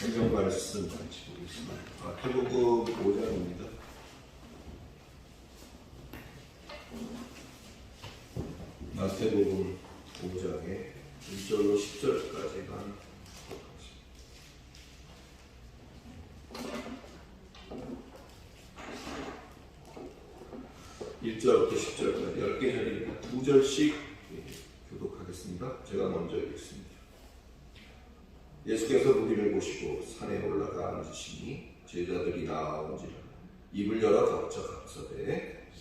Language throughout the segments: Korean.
성경 말씀 같이 보겠습니다. 마태복음 5장입니다. 마태복음 5장에 1절로 10절까지만 1절부터 10절까지 10개 절이니까 2절씩 교독하겠습니다. 제가 먼저 읽겠습니다. 예수께서 무리를 보시고 산에 올라가 앉으시니 제자들이 나아온지라 입을 열어 덮쳐 각서되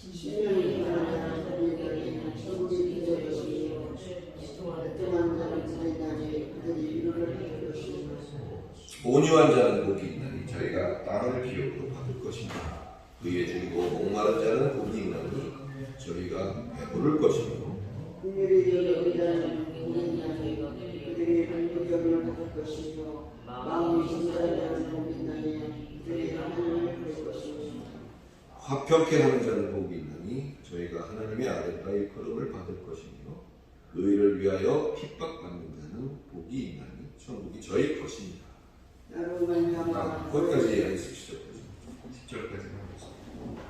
온유한 자는 복이 있나니 저희가 땅을 기업으로 받을 것이니라. 그의 죽이고 목마른 자는 복이 있나니 저희가 배부를 것이며 화평케 하는 자는 복이 있나니 저희가 하나님의 아들과 일컬음을 받을 것이며 의를 위하여 핍박받는 자는 복이 있나니 천국이 저희 것입니다. 거기까지 하겠습니다. 10절까지 하겠습니다.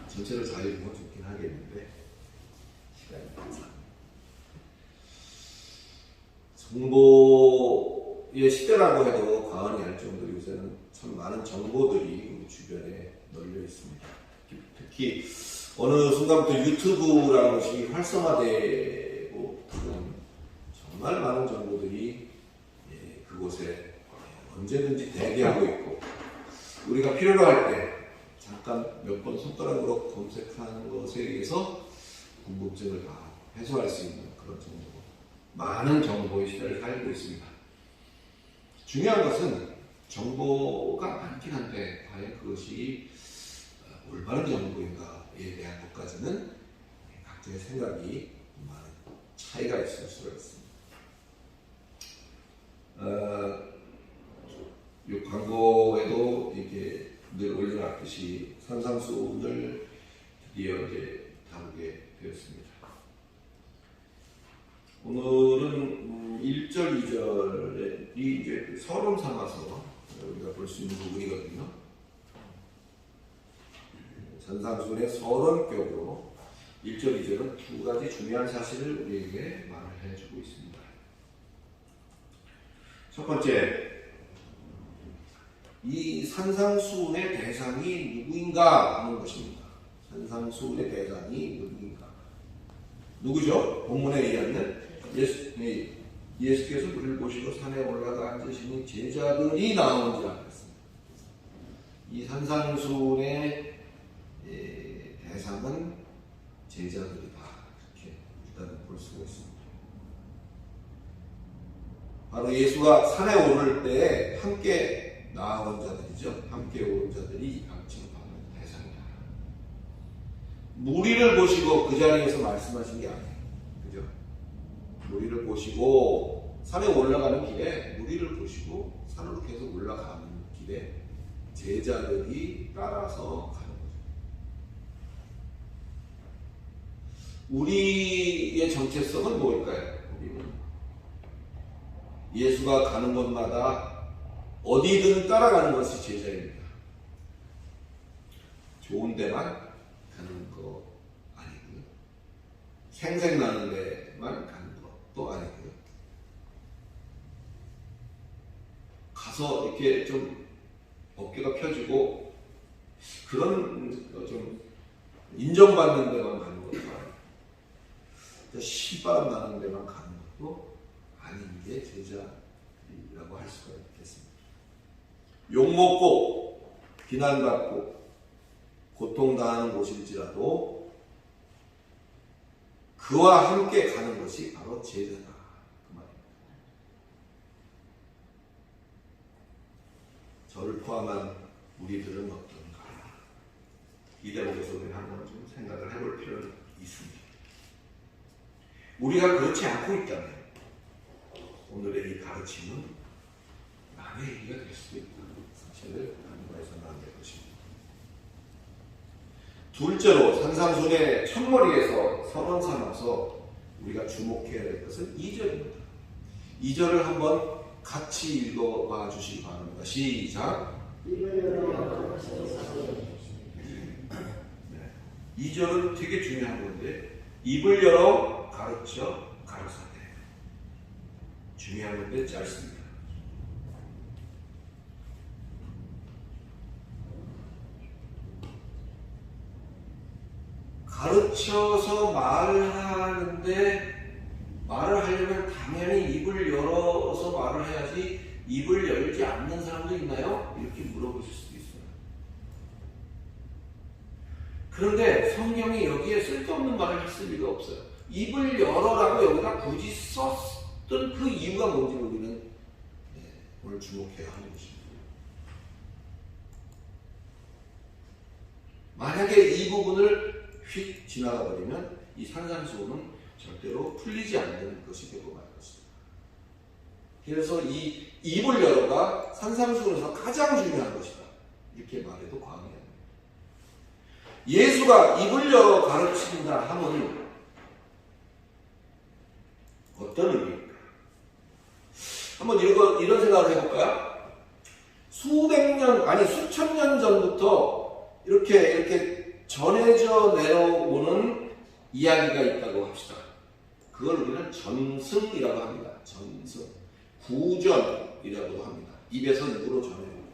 전체를 잘 읽으면 좋긴 하겠는데 시간이 많다. 정보의 시대라고 해도 과언이 아닐 정도로 요새는 참 많은 정보들이 우리 주변에 널려 있습니다. 특히 어느 순간부터 유튜브라는 것이 활성화되고 정말 많은 정보들이 그곳에 언제든지 대기하고 있고 우리가 필요로 할 때 잠깐 몇 번 손가락으로 검색하는 것에 의해서 궁금증을 다 해소할 수 있는 그런 정보, 많은 정보의 시대를 살고 있습니다. 중요한 것은 정보가 많긴 한데 과연 그것이 올바른 정보인가에 대한 것까지는 각자의 생각이 많은 차이가 있을 수가 있습니다. 이 광고에도 이렇게 늘 올려놨듯이 산상수훈을 드디어 이제 다루게 되었습니다. 오늘은 1절, 2절이 이제 서론 삼아서 우리가 볼 수 있는 부분이거든요. 산상수훈의 서론격으로 1절, 2절은 두 가지 중요한 사실을 우리에게 말을 해주고 있습니다. 첫 번째, 이 산상수훈의 대상이 누구인가 하는 것입니다. 산상수훈의 대상이 누구인가? 누구죠? 본문에 의하면 예수께서 무리를 보시고 산에 올라가 앉으시니 제자들이 나온지라 그랬습니다. 이 산상수훈의 대상은 제자들이다. 이렇게 일단 볼 수가 있습니다. 바로 예수가 산에 오를 때 함께 나온 자들이죠. 함께 온 자들이 지금 바로 대상이다. 무리를 보시고 그 자리에서 말씀하신 게 아니에요. 그죠? 무리를 보시고 산에 올라가는 길에 무리를 보시고 산으로 계속 올라가는 길에 제자들이 따라서 가는 거죠. 우리의 정체성은 뭘까요? 우리는 예수가 가는 곳마다 어디든 따라가는 것이 제자입니다. 좋은 데만 가는 거 아니고요. 생생나는 데만 가는 것도 아니고요. 가서 이렇게 좀 어깨가 펴지고 그런 좀 인정받는 데만 가는 것도 아니고 신바람 나는 데만 가는 것도 아닌 게 제자라고 할 수가 있겠습니다. 욕먹고 비난받고 고통당하는 곳일지라도 그와 함께 가는 것이 바로 제자다. 그 말입니다. 저를 포함한 우리들은 어떤가? 이 대목에서 우리 한번 좀 생각을 해볼 필요는 있습니다. 우리가 그렇지 않고 있다면 오늘의 이 가르침은 남의 얘기가 될 수도 있다. 사실을 간과해서는 안 될 것입니다. 둘째로 산상수훈의 첫머리에서 서론 삼아서 우리가 주목해야 될 것은 2절입니다. 2절을 한번 같이 읽어봐 주시기 바랍니다. 시작. 네. 2절은 되게 중요한 건데, 입을 열어 가르쳐 가르사대. 중요한 건데 짧습니다. 가르쳐서 말을 하는데, 말을 하려면 당연히 입을 열어서 말을 해야지 입을 열지 않는 사람도 있나요? 이렇게 물어보실 수도 있어요. 그런데 성경이 여기에 쓸데없는 말을 했을 리가 없어요. 입을 열어라고 여기다 굳이 썼던 그 이유가 뭔지 우리는 오늘 주목해야 하는 것입니다. 만약에 이 부분을 휙 지나가 버리면 이 산산수훈은 절대로 풀리지 않는 것이 되고 말 것입니다. 그래서 이 입을 열어가 산산수훈에서 가장 중요한 것이다. 이렇게 말해도 과언이 아닙니다. 예수가 입을 열어 가르친다 하면 어떤 의미입니까? 한번 이런 생각을 해볼까요? 수백 년, 아니 수천 년 전부터 이렇게 전해져 내려오는 이야기가 있다고 합시다. 그걸 우리는 전승이라고 합니다. 전승. 구전이라고도 합니다. 입에서 입으로 전해오고.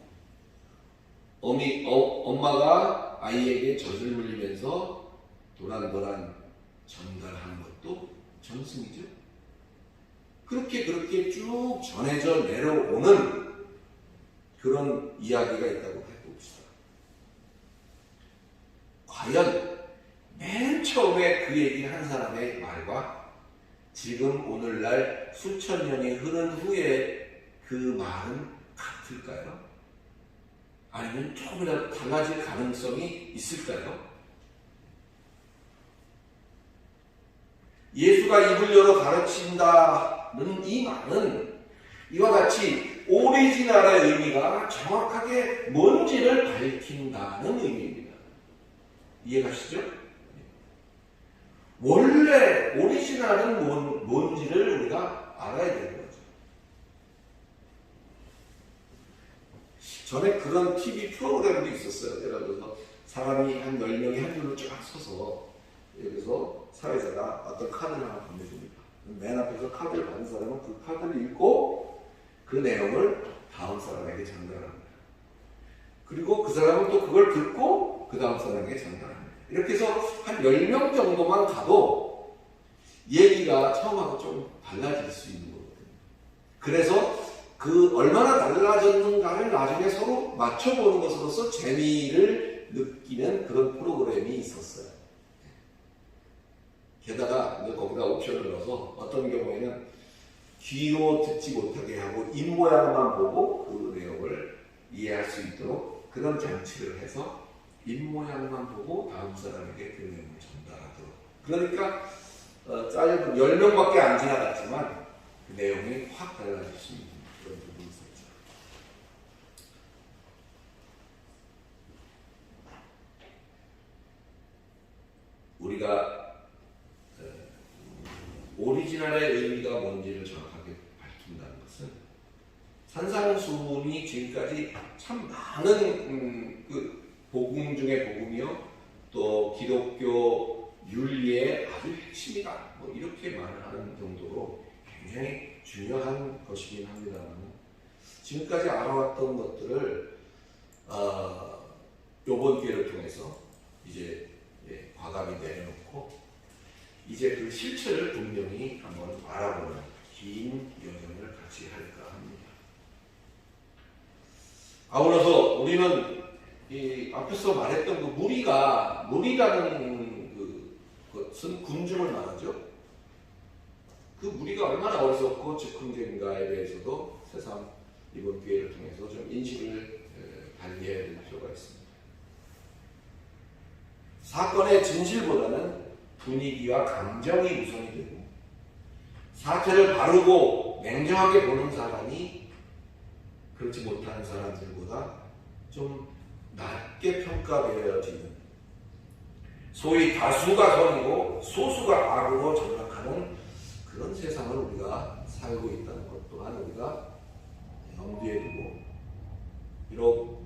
엄마가 아이에게 젖을 물리면서 도란도란 전달하는 것도 전승이죠. 그렇게 쭉 전해져 내려오는 그런 이야기가 있다고 해봅시다. 과연 맨 처음에 그 얘기를 한 사람의 말과 지금 오늘날 수천 년이 흐른 후에 그 말은 같을까요? 아니면 조금이라도 달라질 가능성이 있을까요? 예수가 입을 열어 가르친다는 이 말은 이와 같이 오리지널의 의미가 정확하게 뭔지를 밝힌다는 의미입니다. 이해가시죠? 원래 오리지널은 뭔지를 우리가 알아야 되는 거죠. 전에 그런 TV 프로그램도 있었어요. 예를 들어서 사람이 한 10명이 한 줄로 쫙 서서 여기서 사회자가 어떤 카드를 하나 건네줍니다. 맨 앞에서 카드를 받은 사람은 그 카드를 읽고 그 내용을 다음 사람에게 전달합니다. 그리고 그 사람은 또 그걸 듣고 그 다음 사람에게 전달합니다. 이렇게 해서 한 10명 정도만 가도 얘기가 처음하고 좀 달라질 수 있는 거거든요. 그래서 그 얼마나 달라졌는가를 나중에 서로 맞춰보는 것으로서 재미를 느끼는 그런 프로그램이 있었어요. 게다가 거기다 옵션을 넣어서 어떤 경우에는 귀로 듣지 못하게 하고 입 모양만 보고 그 내용을 이해할 수 있도록 그런 장치를 해서 입 모양만 보고 다음 사람에게 그 내용을 전달하도록. 그러니까 짧은 10명밖에 안 지나갔지만 그 내용이 확 달라질 수 있는 그런 부분이 있었죠. 우리가 오리지널의 의미가 뭔지를 정확하게 밝힌다는 것은 산상수훈이 지금까지 참 많은 그 복음 중에 복음이요, 또 기독교 윤리의 아주 핵심이다, 뭐 이렇게 말을 하는 정도로 굉장히 중요한 것이긴 합니다만, 지금까지 알아왔던 것들을 이번 기회를 통해서 이제 과감히 내려놓고 이제 그 실체를 분명히 한번 알아보는 긴 여정을 같이 할까 합니다. 아울러서 우리는 이 앞에서 말했던 그 무리라는 것은 군중을 말하죠. 그 무리가 얼마나 어리석고 즉흥적인가에 대해서도 새삼 이번 기회를 통해서 좀 인식을 발휘해야 될 필요가 있습니다. 사건의 진실보다는 분위기와 감정이 우선이 되고 사태를 바르고 냉정하게 보는 사람이 그렇지 못하는 사람들보다 좀 낮게 평가되어지는, 소위 다수가 선이고 소수가 악으로 전락하는 그런 세상을 우리가 살고 있다는 것 또한 우리가 염두에 두고 비록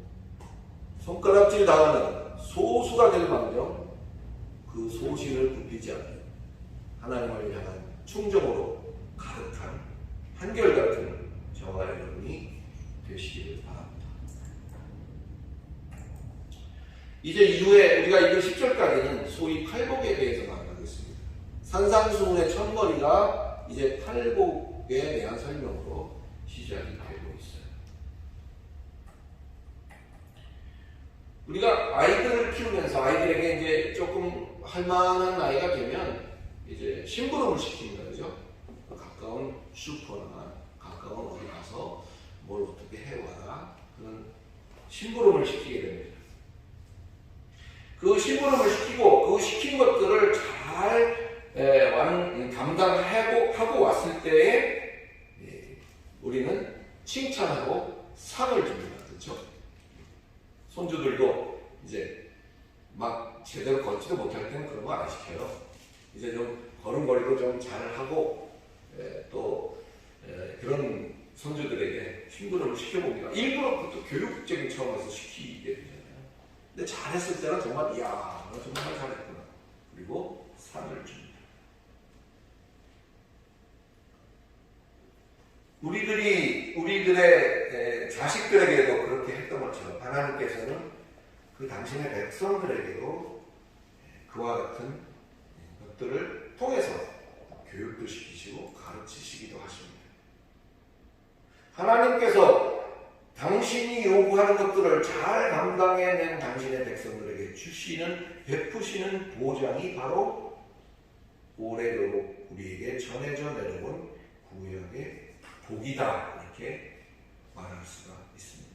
손가락질 당하는 소수가 될 망정 그 소신을 굽히지 않는 하나님을 향한 충정으로 가득한 한결같은 저와 여러분이 되시기를 바랍니다. 이제 이후에 우리가 이거 10절까지는 소위 팔복에 대해서 만나겠습니다. 산상수훈의 첫머리가 이제 팔복에 대한 설명으로 시작이 되고 있어요. 우리가 아이들을 키우면서 아이들에게 이제 조금 할만한 나이가 되면 이제 심부름을 시킵니다. 그죠? 가까운 슈퍼나 가까운 어디 가서 뭘 어떻게 해와라. 그런 심부름을 시키게 됩니다. 그 심부름을 시키고 그 시킨 것들을 잘 감당하고 왔을 때에 우리는 칭찬하고 상을 줍니다. 그렇죠? 손주들도 이제 막 제대로 걷지도 못할 때는 그런 거 안 시켜요. 이제 좀 걸음걸이도 좀 잘하고 또 그런 손주들에게 심부름을 시켜봅니다. 일부러 그것도 교육적인 차원에서 시키게 되잖아요. 근데 잘했을 때는 정말 이야 너 정말 잘했구나. 그리고 상을 줍니다. 우리들의 자식들에게도 그렇게 했던 것처럼 하나님께서는 그 당신의 백성들에게도 그와 같은 것들을 통해서 교육도 시키시고 가르치시기도 하십니다. 하나님께서 당신이 요구하는 것들을 잘 감당해낸 당신의 백성들에게 베푸시는 보장이 바로 오래도록 우리에게 전해져 내려온 구약의 복이다. 이렇게 말할 수가 있습니다.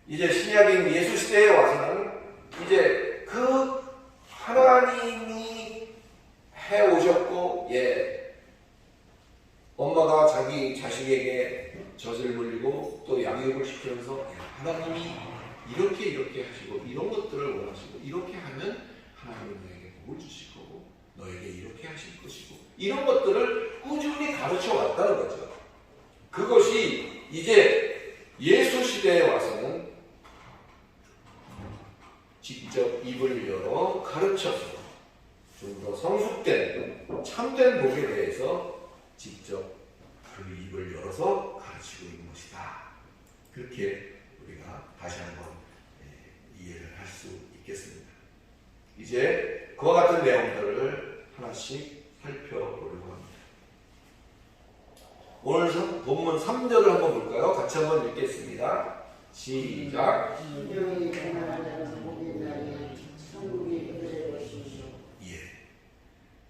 이제 신약인 예수 시대에 와서는 이제 그 하나님이 해오셨고, 엄마가 자기 자식에게 젖을 물리고 또 양육을 시키면서 하나님이 이렇게 하시고 이런 것들을 원하시고 이렇게 하면 하나님은 너에게 복을 주실 거고 너에게 이렇게 하실 것이고 이런 것들을 꾸준히 가르쳐 왔다는 거죠. 그것이 이제 예수 시대에 와서는 직접 입을 열어 가르쳐서 좀 더 성숙된 참된 복에 대해서 직접 그 입을 열어서 가르치고 있는 것이다. 그렇게 우리가 다시 한번 이해를 할 수 있겠습니다. 이제 그와 같은 내용들을 하나씩 살펴보려고 합니다. 오늘 본문 3절을 한번 볼까요? 같이 한번 읽겠습니다. 시작.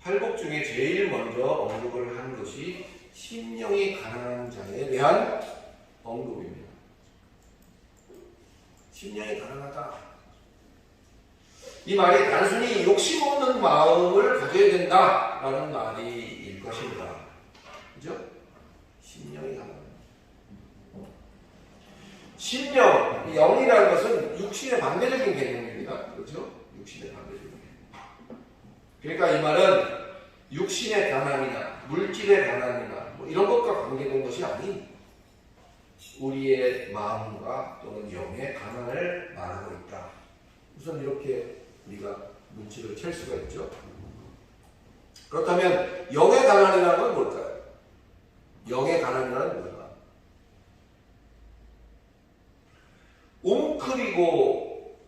팔복 중에 제일 먼저 언급을 한 것이 심령이 가난한 자에 대한 언급입니다. 심령이 가난하다. 이 말이 단순히 욕심 없는 마음을 가져야 된다라는 말일 것입니다. 그죠? 심령이 가난하다. 심령, 영이라는 것은 육신의 반대적인 개념입니다. 그렇죠? 육신의 반대적인 개념. 그러니까 이 말은 육신의 가난이나 물질의 가난이나 뭐 이런 것과 관계된 것이 아닌 우리의 마음과 또는 영의 가난을 말하고 있다. 우선 이렇게 우리가 문치를 챌 수가 있죠. 그렇다면 영의 가난이라는 건 뭘까요? 영의 가난이라는 뭘까? 웅크리고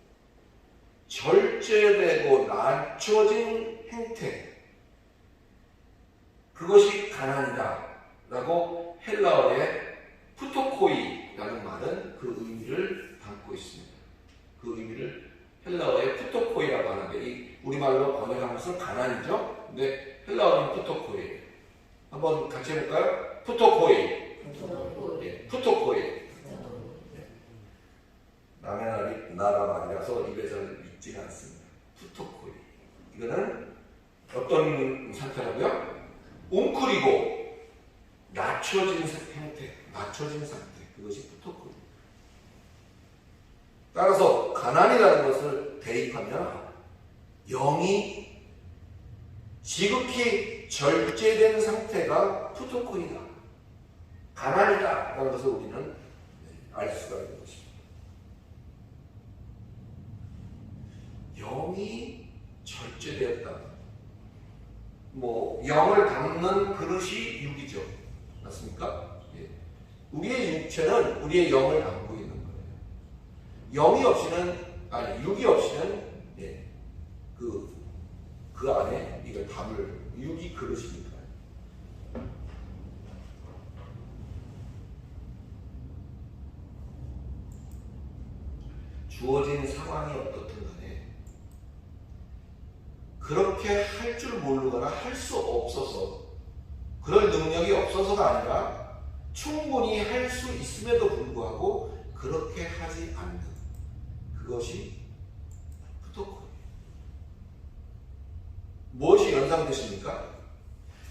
절제되고 낮춰진 행태, 그것이 가난이다 라고 헬라어의 푸토코이라는 말은 그 의미를 담고 있습니다. 그 의미를 헬라어의 푸토코이라고 하는데 이 우리말로 번역한 것은 가난이죠. 근데 헬라어는 푸토코이. 한번 같이 해볼까요? 푸토코이. 예, 푸토코이. 남의 나라 말이라서 입에 잘 익지가 않습니다. 푸토코이. 이거는 어떤 상태라고요? 웅크리고 낮춰진 상태, 낮춰진 상태. 그것이 푸토코이. 따라서 가난이라는 것을 대입하면 영이 지극히 절제된 상태가 푸토코이다. 가난이다라는 것을 우리는 알 수가 있는 것입니다. 영이 절제되었다. 영을 담는 그릇이 육이죠. 맞습니까? 예. 우리의 육체는 우리의 영을 담고 있는 거예요. 영이 없이는, 육이 없이는, 그 안에 이걸 담을 육이 그릇이니까요. 주어진 상황이 어떻든 간에 그렇게 할 줄 모르거나 할 수 없어서, 그럴 능력이 없어서가 아니라 충분히 할 수 있음에도 불구하고 그렇게 하지 않는 그것이 푸토코예요. 무엇이 연상되십니까?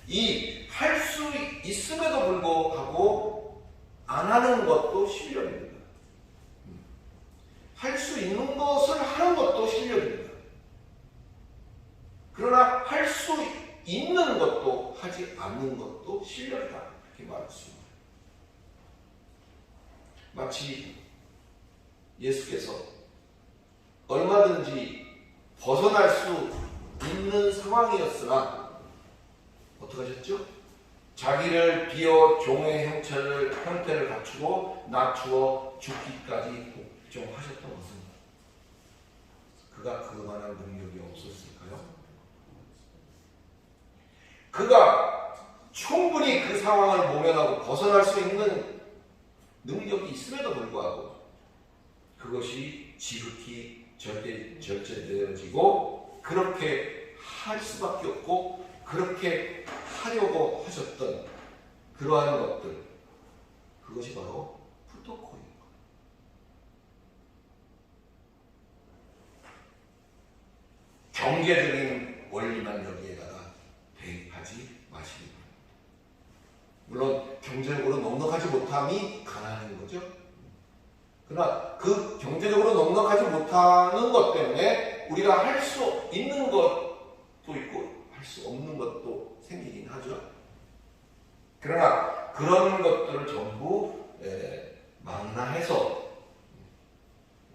이 할 수 있음에도 불구하고 안 하는 것도 실력입니다. 할 수 있는 것을 하는 것도 실력입니다. 그러나 할 수 있는 것도 하지 않는 것도 실력이다. 이렇게 말할 수 있습니다. 마치 예수께서 얼마든지 벗어날 수 있는 상황이었으나 어떻게 하셨죠? 자기를 비어 종의 형태를 갖추고 낮추어 죽기까지 복종하셨던 것은 그가 그만한 능력이 없었을까요? 그가 충분히 그 상황을 모면하고 벗어날 수 있는 능력이 있음에도 불구하고 그것이 지극히 절제되어지고 그렇게 할 수밖에 없고 그렇게 하려고 하셨던 그러한 것들, 그것이 바로 푸토코인 거예요. 경제적인 원리만 여기에다가 대입하지 마시기 바랍니다. 물론 경제적으로 넉넉하지 못함이 가난한 거죠. 그러나 그 경제적으로 넉넉하지 못하는 것 때문에 우리가 할 수 있는 것도 있고 할 수 없는 것도 생기긴 하죠. 그러나 그런 것들을 전부 망라해서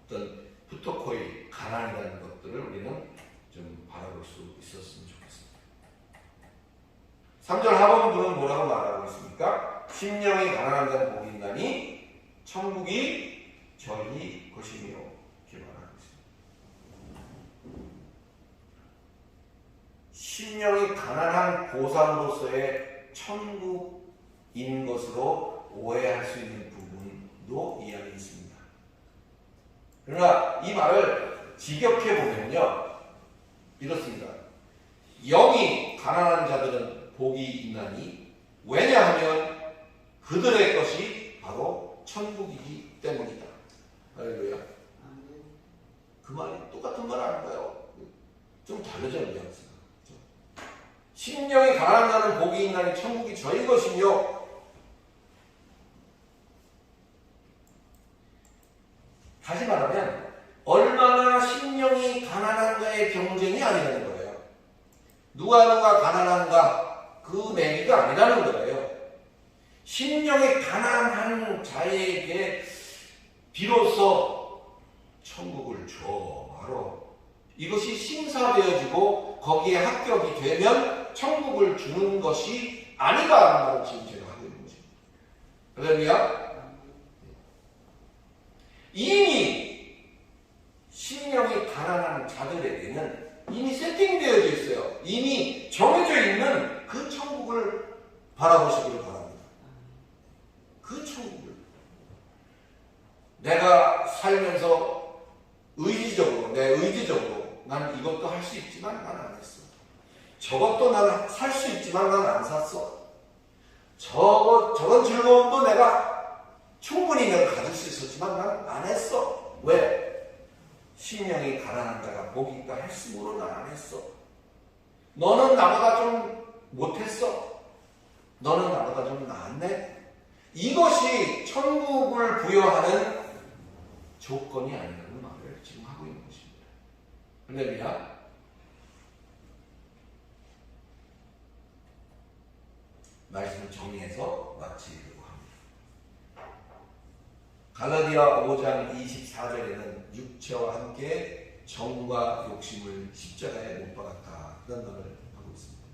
어떤 푸토코이, 가난이라는 것들을 우리는 좀 바라볼 수 있었으면 좋겠습니다. 3절 하반부는 뭐라고 말하고 있습니까? 심령이 가난한 자는 복이 있나니 천국이 저희 것이며 이렇게 말하고 있습니다. 심령이 가난한 보상으로서의 천국인 것으로 오해할 수 있는 부분도 이 안에 있습니다. 그러나 이 말을 직역해 보면요, 이렇습니다. 영이 가난한 자들은 복이 있나니, 왜냐하면 그들의 것이 바로 천국이기 때문이다. 할렐루야. 그 말이 똑같은 말 아닌가요? 좀 다르죠, 뉘앙스가. 심령이 가난한 자는 복이 있나니 천국이 저희 것이며, 다시 말하면 얼마나 심령이 가난한가의 경쟁이 아니라는 거예요. 누가 가난한가 그 내기가 아니라는 거예요. 심령이 가난한 자에게 비로소 천국을 줘 바로 이것이 심사되어지고 거기에 합격이 되면 천국을 주는 것이 아니다라는 말을 지금 제가 하고 있는 것입니다. 할렐루야. 이미 심령이 가난한 자들에게는 이미 세팅되어져 있어요. 이미 정해져 있는 그 천국을 바라보시기를 바랍니다. 그 천국을 내가 살면서 의지적으로, 내 의지적으로 난 이것도 할 수 있지만 난 안 했어. 저것도 난 살 수 있지만 난 안 샀어. 저런 즐거움도 내가 충분히 내가 가질 수 있었지만 난 안 했어. 왜? 심령이 가난한 자가 복이 있다 했으므로 난 안 했어. 너는 나보다 좀 못했어. 너는 나보다 좀 나았네. 이것이 천국을 부여하는 조건이 아니라는 말을 지금 하고 있는 것입니다. 할렐루야. 말씀을 정리해서 마치려고 합니다. 갈라디아 5장 24절에는 육체와 함께 정과 욕심을 십자가에 못 박았다. 그런 말을 하고 있습니다.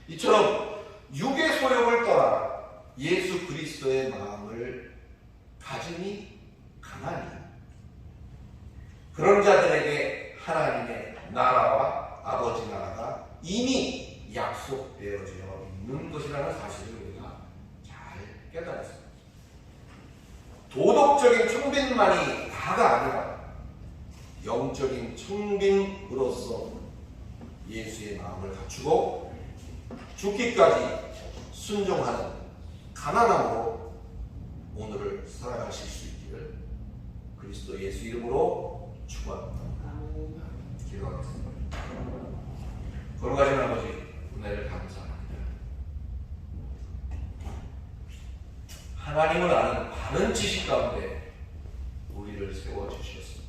이처럼 육의 소욕을 떠나 예수 그리스도의 마음을 가짐이 가난이 그런 자들에게 하나님의 나라와 아버지 나라가 이미 약속되어져 있는 것이라는 사실을 우리가 잘 깨달았습니다. 도덕적인 청빈만이 다가 아니라 영적인 청빈으로서 예수의 마음을 갖추고 죽기까지 순종하는 가난함으로 오늘을 살아가실 수 있기를 그리스도 예수 이름으로 축원합니다. 기도하겠습니다. 거룩하신 아버지 은혜를 감사합니다. 하나님을 아는 바른 지식 가운데 우리를 세워주셨습니다.